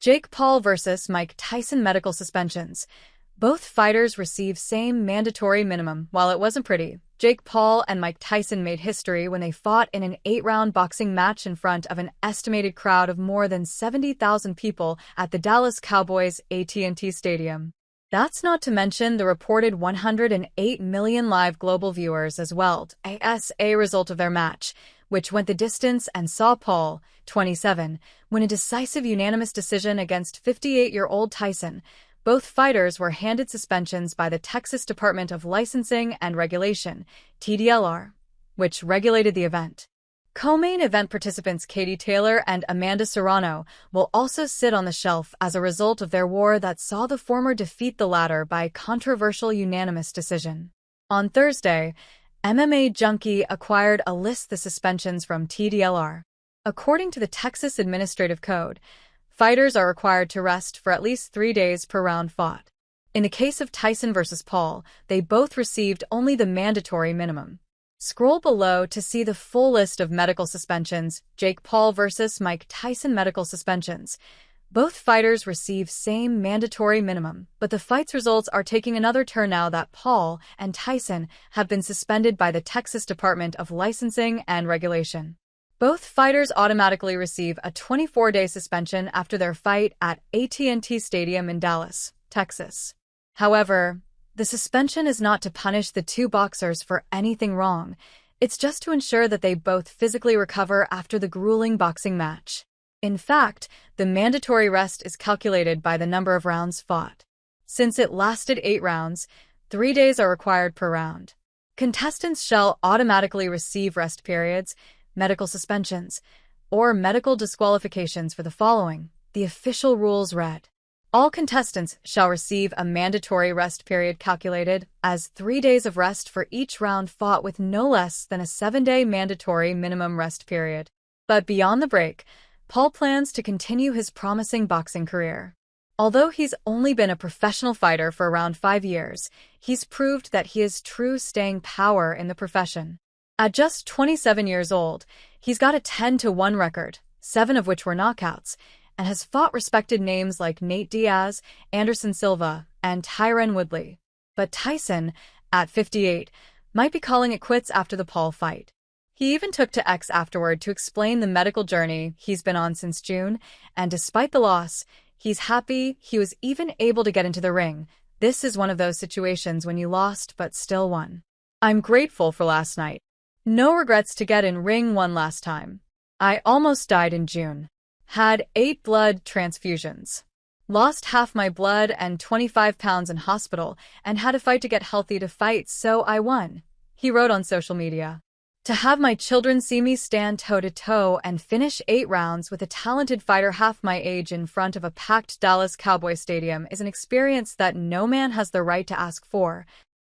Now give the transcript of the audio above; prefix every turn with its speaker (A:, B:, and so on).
A: Jake Paul vs. Mike Tyson medical suspensions. Both fighters receive same mandatory minimum. While it wasn't pretty, Jake Paul and Mike Tyson made history when they fought in an 8-round boxing match in front of an estimated crowd of more than 70,000 people at the Dallas Cowboys' AT&T Stadium. That's not to mention the reported 108 million live global viewers as well as a result of their match, which went the distance and saw Paul, 27, win a decisive unanimous decision against 58-year-old Tyson. Both fighters were handed suspensions by the Texas Department of Licensing and Regulation, TDLR, which regulated the event. Co-main event participants Katie Taylor and Amanda Serrano will also sit on the shelf as a result of their war that saw the former defeat the latter by controversial unanimous decision. On Thursday, MMA Junkie acquired a list of the suspensions from TDLR. According to the Texas Administrative Code, fighters are required to rest for at least 3 days per round fought. In the case of Tyson versus Paul, they both received only the mandatory minimum. Scroll below to see the full list of medical suspensions. Jake Paul vs. Mike Tyson medical suspensions. Both fighters receive same mandatory minimum, but the fight's results are taking another turn now that Paul and Tyson have been suspended by the Texas Department of Licensing and Regulation. Both fighters automatically receive a 24-day suspension after their fight at AT&T Stadium in Dallas, Texas. However, the suspension is not to punish the two boxers for anything wrong. It's just to ensure that they both physically recover after the grueling boxing match. In fact, the mandatory rest is calculated by the number of rounds fought. Since it lasted 8 rounds, 3 days are required per round. Contestants shall automatically receive rest periods, medical suspensions, or medical disqualifications for the following. The official rules read: all contestants shall receive a mandatory rest period calculated as 3 days of rest for each round fought with no less than a 7-day mandatory minimum rest period. But beyond the break, Paul plans to continue his promising boxing career. Although he's only been a professional fighter for around 5 years, he's proved that he has true staying power in the profession. At just 27 years old, he's got a 10-1 record, 7 of which were knockouts, and has fought respected names like Nate Diaz, Anderson Silva, and Tyron Woodley. But Tyson, at 58, might be calling it quits after the Paul fight. He even took to X afterward to explain the medical journey he's been on since June, and despite the loss, he's happy he was even able to get into the ring. This is one of those situations when you lost but still won. I'm grateful for last night. No regrets to get in ring one last time. I almost died in June. Had 8 blood transfusions. Lost half my blood and 25 pounds in hospital and had to fight to get healthy to fight, so I won, he wrote on social media. To have my children see me stand toe-to-toe and finish 8 rounds with a talented fighter half my age in front of a packed Dallas Cowboys stadium is an experience that no man has the right to ask for,